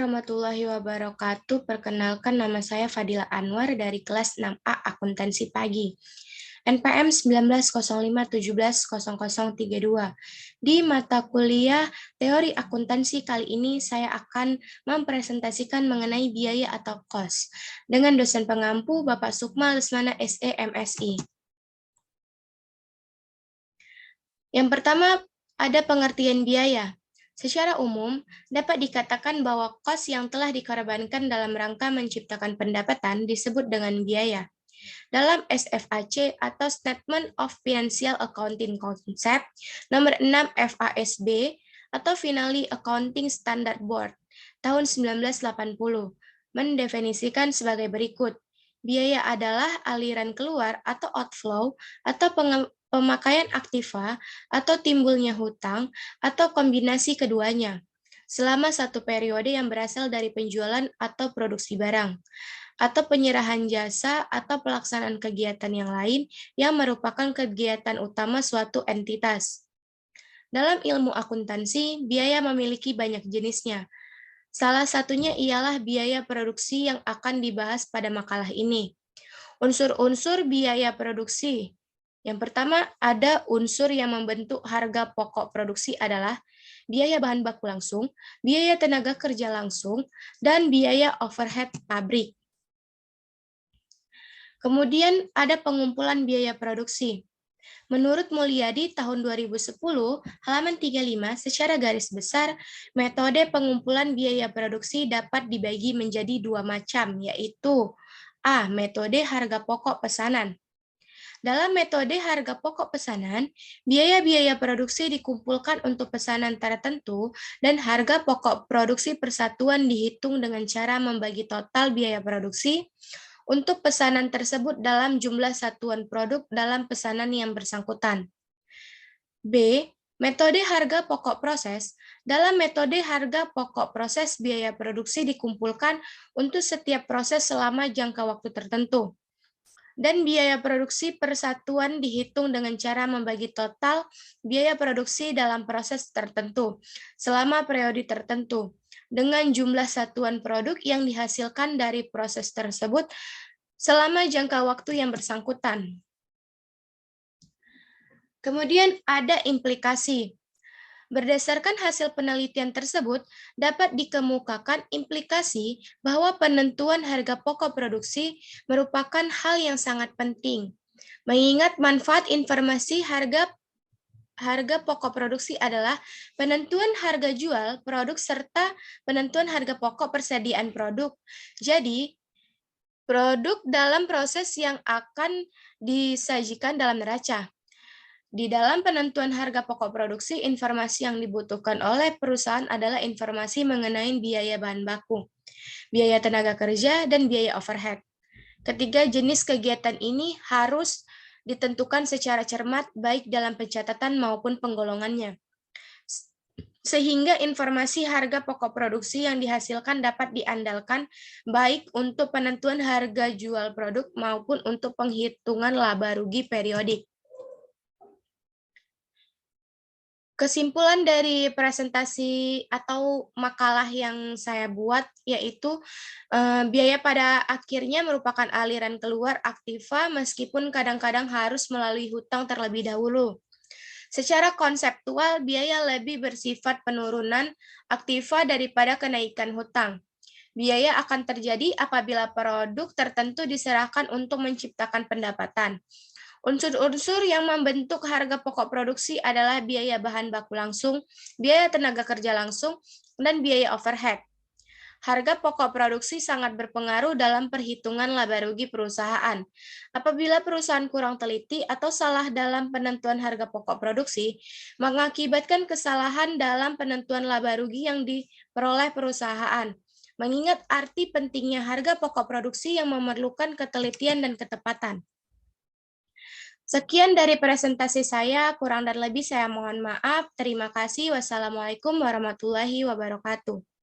warahmatullahi wabarakatuh. Perkenalkan, nama saya Fadila Anwar dari kelas 6A Akuntansi Pagi. NPM 1905170032. Di mata kuliah Teori Akuntansi kali ini saya akan mempresentasikan mengenai biaya atau cost dengan dosen pengampu Bapak Sukma Lesmana SE MSI. Yang pertama, ada pengertian biaya. Secara umum, dapat dikatakan bahwa kos yang telah dikorbankan dalam rangka menciptakan pendapatan disebut dengan biaya. Dalam SFAC atau Statement of Financial Accounting Concept, nomor 6 FASB atau Finally Accounting Standard Board, tahun 1980, mendefinisikan sebagai berikut. Biaya adalah aliran keluar atau outflow atau pemakaian aktiva atau timbulnya hutang atau kombinasi keduanya selama satu periode yang berasal dari penjualan atau produksi barang atau penyerahan jasa atau pelaksanaan kegiatan yang lain yang merupakan kegiatan utama suatu entitas. Dalam ilmu akuntansi, biaya memiliki banyak jenisnya. Salah satunya ialah biaya produksi yang akan dibahas pada makalah ini. Unsur-unsur biaya produksi. Yang pertama, ada unsur yang membentuk harga pokok produksi adalah biaya bahan baku langsung, biaya tenaga kerja langsung, dan biaya overhead pabrik. Kemudian ada pengumpulan biaya produksi. Menurut Mulyadi tahun 2010, halaman 35, secara garis besar, metode pengumpulan biaya produksi dapat dibagi menjadi dua macam, yaitu A. Metode harga pokok pesanan. Dalam metode harga pokok pesanan, biaya-biaya produksi dikumpulkan untuk pesanan tertentu dan harga pokok produksi persatuan dihitung dengan cara membagi total biaya produksi untuk pesanan tersebut dalam jumlah satuan produk dalam pesanan yang bersangkutan. B. Metode harga pokok proses. Dalam metode harga pokok proses, biaya produksi dikumpulkan untuk setiap proses selama jangka waktu tertentu. Dan biaya produksi persatuan dihitung dengan cara membagi total biaya produksi dalam proses tertentu selama periode tertentu dengan jumlah satuan produk yang dihasilkan dari proses tersebut selama jangka waktu yang bersangkutan. Kemudian ada implikasi. Berdasarkan hasil penelitian tersebut, dapat dikemukakan implikasi bahwa penentuan harga pokok produksi merupakan hal yang sangat penting. Mengingat manfaat informasi harga pokok produksi adalah penentuan harga jual produk serta penentuan harga pokok persediaan produk. Jadi, produk dalam proses yang akan disajikan dalam neraca. Di dalam penentuan harga pokok produksi, informasi yang dibutuhkan oleh perusahaan adalah informasi mengenai biaya bahan baku, biaya tenaga kerja, dan biaya overhead. Ketiga jenis kegiatan ini harus ditentukan secara cermat baik dalam pencatatan maupun penggolongannya, sehingga informasi harga pokok produksi yang dihasilkan dapat diandalkan baik untuk penentuan harga jual produk maupun untuk penghitungan laba rugi periodik. Kesimpulan dari presentasi atau makalah yang saya buat yaitu biaya pada akhirnya merupakan aliran keluar aktiva meskipun kadang-kadang harus melalui hutang terlebih dahulu. Secara konseptual, biaya lebih bersifat penurunan aktiva daripada kenaikan hutang. Biaya akan terjadi apabila produk tertentu diserahkan untuk menciptakan pendapatan. Unsur-unsur yang membentuk harga pokok produksi adalah biaya bahan baku langsung, biaya tenaga kerja langsung, dan biaya overhead. Harga pokok produksi sangat berpengaruh dalam perhitungan laba rugi perusahaan. Apabila perusahaan kurang teliti atau salah dalam penentuan harga pokok produksi, mengakibatkan kesalahan dalam penentuan laba rugi yang diperoleh perusahaan. Mengingat arti pentingnya harga pokok produksi yang memerlukan ketelitian dan ketepatan. Sekian dari presentasi saya, kurang dan lebih saya mohon maaf. Terima kasih. Wassalamualaikum warahmatullahi wabarakatuh.